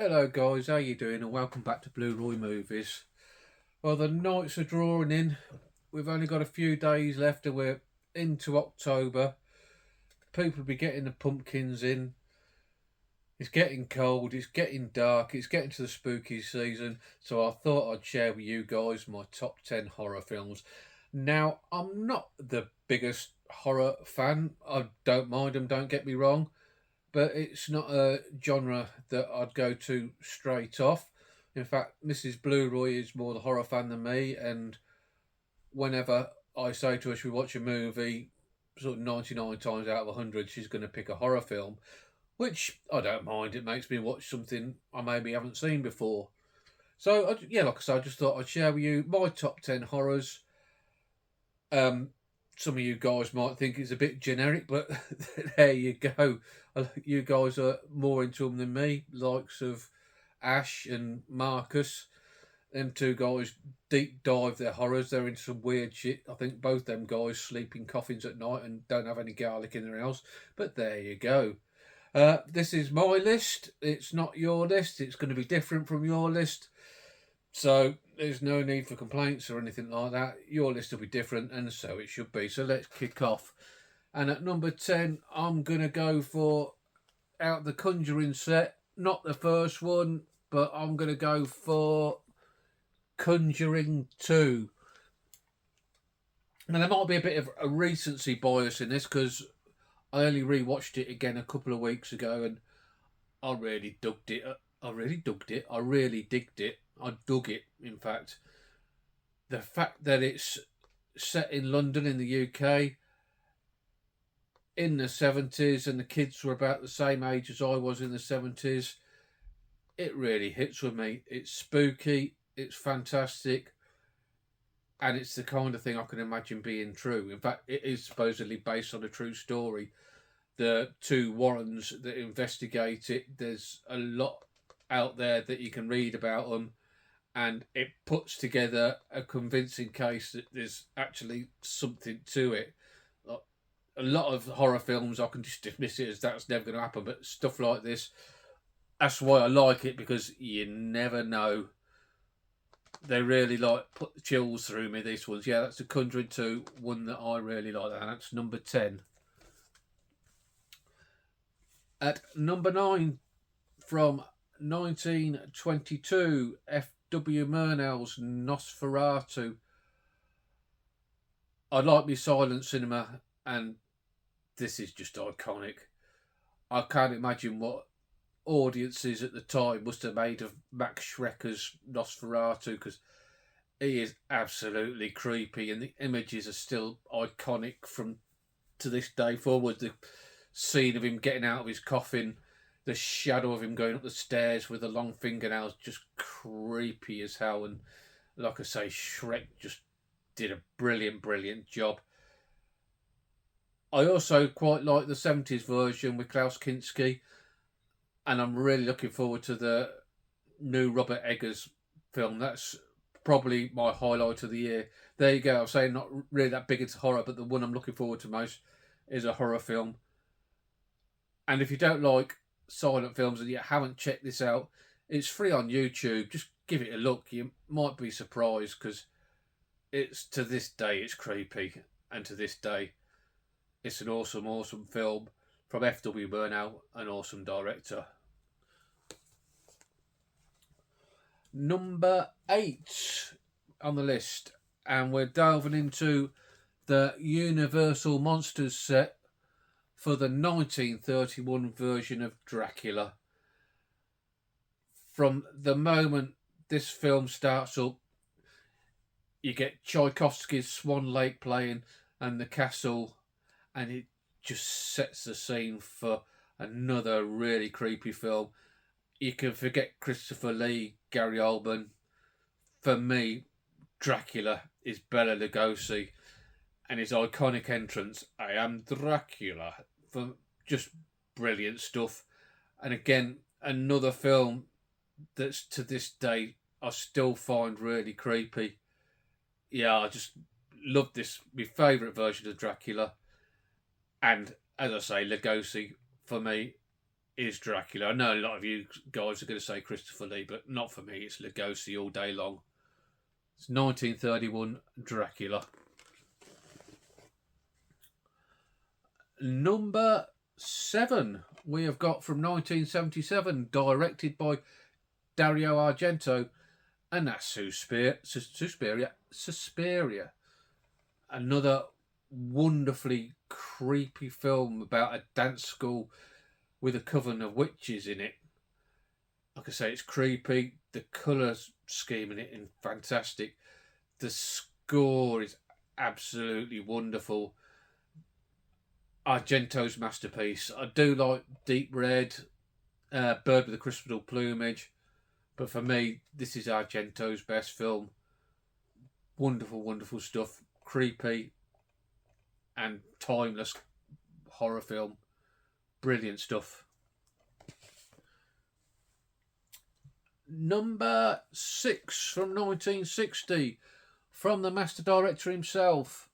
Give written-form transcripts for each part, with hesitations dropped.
Hello guys, how you doing? And welcome back to Blu-Roy Movies. Well, the nights are drawing in. We've only got a few days left and we're into October. People will be getting the pumpkins in. It's getting cold, it's getting dark, it's getting to the spooky season. So I thought I'd share with you guys my top 10 horror films. Now, I'm not the biggest horror fan. I don't mind them, don't get me wrong, but it's not a genre that I'd go to straight off. In fact, Mrs. Blu-Roy is more the horror fan than me, and whenever I say to her she watch a movie, sort of 99 times out of 100, she's going to pick a horror film, which I don't mind. It makes me watch something I maybe haven't seen before. So, yeah, like I said, I just thought I'd share with you my top 10 horrors. Um, some of you guys might think it's a bit generic, but there you go. You guys are more into them than me, likes of Ash and Marcus. Them two guys deep dive their horrors. They're into some weird shit. I think both them guys sleep in coffins at night and don't have any garlic in their house. But there you go. This is my list. It's not your list. It's going to be different from your list. So there's no need for complaints or anything like that. Your list will be different, and so it should be. So let's kick off. And at number 10, I'm going to go for out the Conjuring set. Not the first one, but I'm going to go for Conjuring 2. Now, there might be a bit of a recency bias in this because I only rewatched it again a couple of weeks ago and I really dug it. I really dug it. I really digged it. I dug it, in fact. The fact that it's set in London in the UK in the 70s and the kids were about the same age as I was in the 70s, it really hits with me. It's spooky, it's fantastic, and it's the kind of thing I can imagine being true. In fact, it is supposedly based on a true story. The two Warrens that investigate it, there's a lot out there that you can read about them, and it puts together a convincing case that there's actually something to it. Like, a lot of horror films, I can just dismiss it as that's never going to happen, but stuff like this, that's why I like it, because you never know. They really put the chills through me, these ones. Yeah, that's the Conjuring 2, one that I really like, and that's number 10. At number 9, from 1922, F.W. Murnau's Nosferatu. I like me silent cinema, and this is just iconic. I can't imagine what audiences at the time must have made of Max Schrecker's Nosferatu, because he is absolutely creepy, and the images are still iconic from to this day forward. The scene of him getting out of his coffin, the shadow of him going up the stairs with the long fingernails, just creepy as hell. And like I say, Shrek just did a brilliant job. I also quite like the 70s version with Klaus Kinski, and I'm really looking forward to the new Robert Eggers film. That's probably my highlight of the year. There you go. I'm saying not really that big into horror, but the one I'm looking forward to most is a horror film. And if you don't like silent films and you haven't checked this out, it's free on YouTube. Just give it a look. You might be surprised, because it's, to this day, it's creepy, and to this day it's an awesome film from F.W. Murnau, an awesome director. Number 8 on the list, and we're delving into the Universal Monsters set for the 1931 version of Dracula. From the moment this film starts up, you get Tchaikovsky's Swan Lake playing and the castle, and it just sets the scene for another really creepy film. You can forget Christopher Lee, Gary Oldman. For me, Dracula is Bela Lugosi, and his iconic entrance, "I am Dracula," for just brilliant stuff. And again, another film that's to this day I still find really creepy. Yeah, I just love this. My favourite version of Dracula. And as I say, Lugosi, for me, is Dracula. I know a lot of you guys are going to say Christopher Lee, but not for me. It's Lugosi all day long. It's 1931 Dracula. Number 7 we have got from 1977, directed by Dario Argento, and that's Suspiria. Another wonderfully creepy film about a dance school with a coven of witches in it. Like I say, it's creepy. The colour scheme in it is fantastic. The score is absolutely wonderful. Argento's masterpiece. I do like Deep Red, Bird with the Crystal Plumage, but for me, this is Argento's best film. Wonderful, wonderful stuff. Creepy and timeless horror film. Brilliant stuff. Number 6 from 1960, from the master director himself,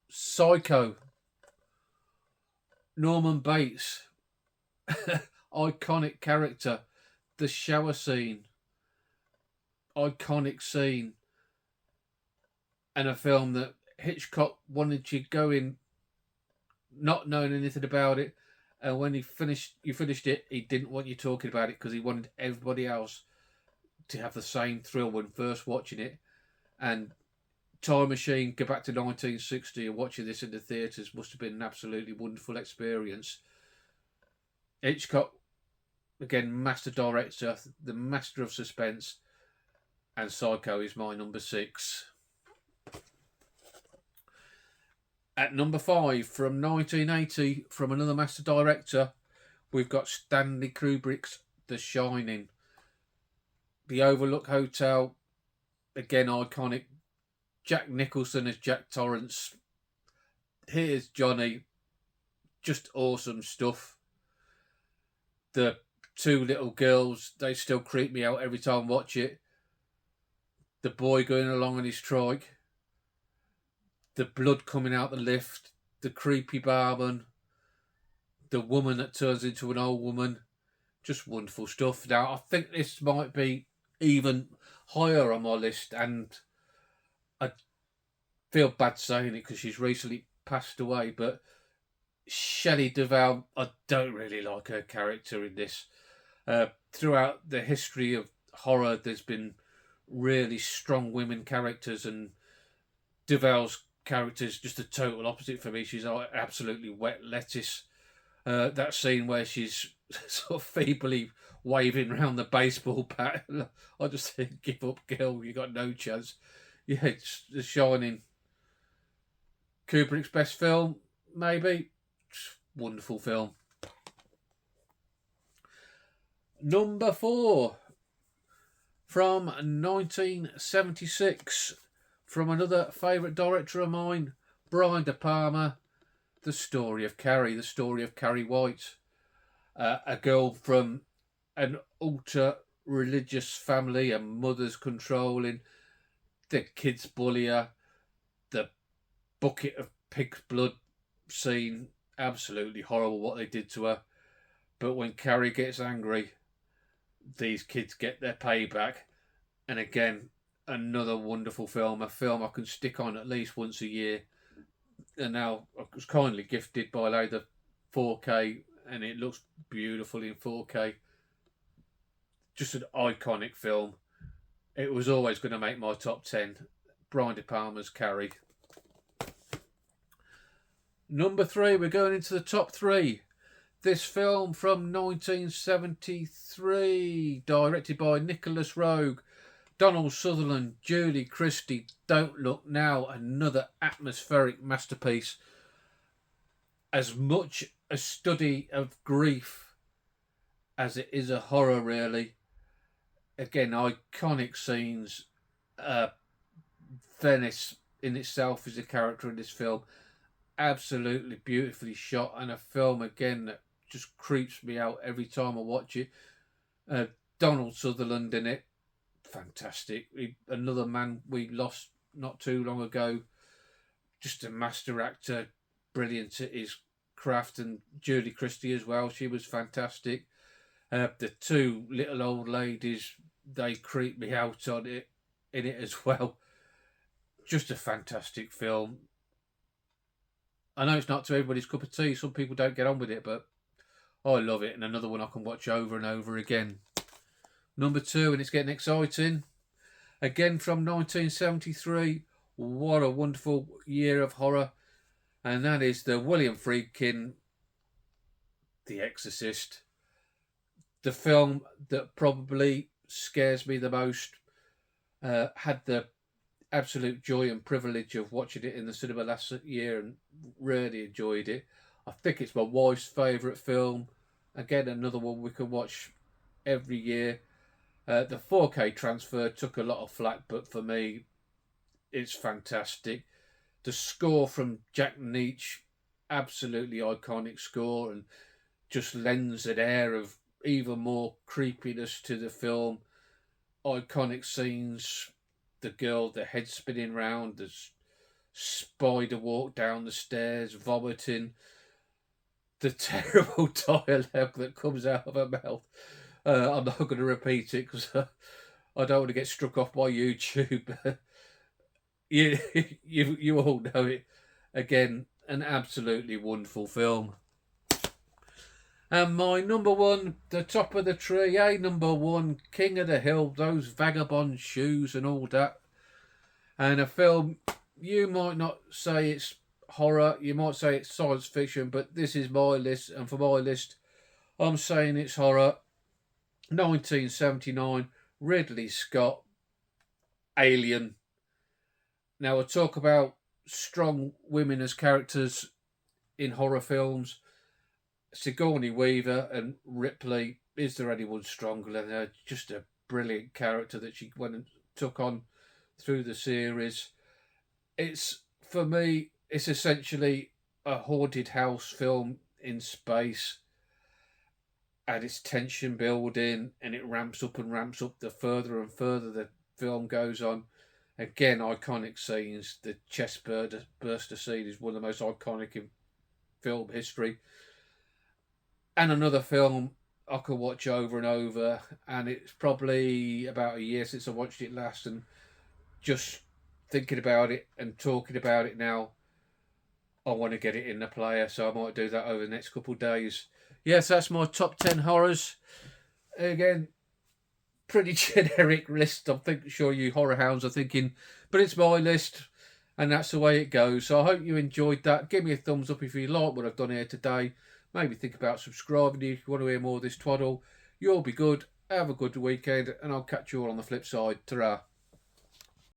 Psycho. Norman Bates, iconic character. The shower scene, iconic scene, and a film that Hitchcock wanted you going not knowing anything about it, and when you finished it, he didn't want you talking about it because he wanted everybody else to have the same thrill when first watching it. And time machine, go back to 1960 and watching this in the theatres must have been an absolutely wonderful experience. Hitchcock, again, master director, the master of suspense, and Psycho is my number 6. At number 5, from 1980, from another master director, we've got Stanley Kubrick's The Shining. The Overlook Hotel, again iconic. Jack Nicholson as Jack Torrance. Here's Johnny. Just awesome stuff. The 2 little girls, they still creep me out every time I watch it. The boy going along on his trike. The blood coming out the lift. The creepy barman. The woman that turns into an old woman. Just wonderful stuff. Now, I think this might be even higher on my list, and I feel bad saying it because she's recently passed away, but Shelley Duvall, I don't really like her character in this. Throughout the history of horror, there's been really strong women characters, and Duvall's character is just a total opposite for me. She's absolutely wet lettuce. That scene where she's sort of feebly waving around the baseball bat, I just think, give up, girl, you got no chance. Yeah, it's The Shining. Kubrick's best film, maybe. Wonderful film. Number 4, from 1976, from another favourite director of mine, Brian De Palma, The Story of Carrie. The Story of Carrie White. A girl from an ultra-religious family, a mother's controlling, the kids bully her, the bucket of pig's blood scene, absolutely horrible what they did to her. But when Carrie gets angry, these kids get their payback. And again, another wonderful film, a film I can stick on at least once a year. And now I was kindly gifted by the 4K, and it looks beautiful in 4K. Just an iconic film. It was always going to make my top 10. Brian De Palma's Carrie. Number 3, we're going into the top 3. This film from 1973, directed by Nicholas Roeg, Donald Sutherland, Julie Christie. Don't Look Now, another atmospheric masterpiece. As much a study of grief as it is a horror, really. Again, iconic scenes. Venice in itself is a character in this film. Absolutely beautifully shot, and a film again that just creeps me out every time I watch it. Donald Sutherland in it, fantastic. Another man we lost not too long ago. Just a master actor, brilliant at his Craft and Julie Christie as well. She was fantastic. The two little old ladies, they creep me out on it in it as well. Just a fantastic film. I know it's not to everybody's cup of tea. Some people don't get on with it, but I love it. And another one I can watch over and over again. Number 2, and it's getting exciting. Again from 1973. What a wonderful year of horror. And that is the William Friedkin, The Exorcist. The film that probably scares me the most. Had the absolute joy and privilege of watching it in the cinema last year and really enjoyed it. I think it's my wife's favourite film. Again, another one we can watch every year. The 4K transfer took a lot of flack, but for me, it's fantastic. The score from Jack Nitzsche, absolutely iconic score, and just lends an air of even more creepiness to the film. Iconic scenes, the girl, the head spinning round, the spider walk down the stairs, vomiting, the terrible dialogue that comes out of her mouth. I'm not going to repeat it because I don't want to get struck off by YouTube. you all know it. Again, an absolutely wonderful film. And my number 1, the top of the tree, number 1, King of the Hill, those vagabond shoes and all that. And a film, you might not say it's horror, you might say it's science fiction, but this is my list, and for my list, I'm saying it's horror. 1979, Ridley Scott, Alien. Now, I talk about strong women as characters in horror films. Sigourney Weaver and Ripley, is there anyone stronger than her? Just a brilliant character that she went and took on through the series. It's, for me, it's essentially a haunted house film in space, and it's tension building, and it ramps up and ramps up the further and further the film goes on. Again, iconic scenes. The chest burster scene is one of the most iconic in film history. And another film I could watch over and over, and it's probably about a year since I watched it last, and just thinking about it and talking about it now, I want to get it in the player, so I might do that over the next couple of days. Yes, that's my top 10 horrors. Again, pretty generic list. I'm sure you horror hounds are thinking, but it's my list, and that's the way it goes. So I hope you enjoyed that. Give me a thumbs up if you like what I've done here today. Maybe think about subscribing if you want to hear more of this twaddle. You'll be good. Have a good weekend, and I'll catch you all on the flip side. Ta-ra.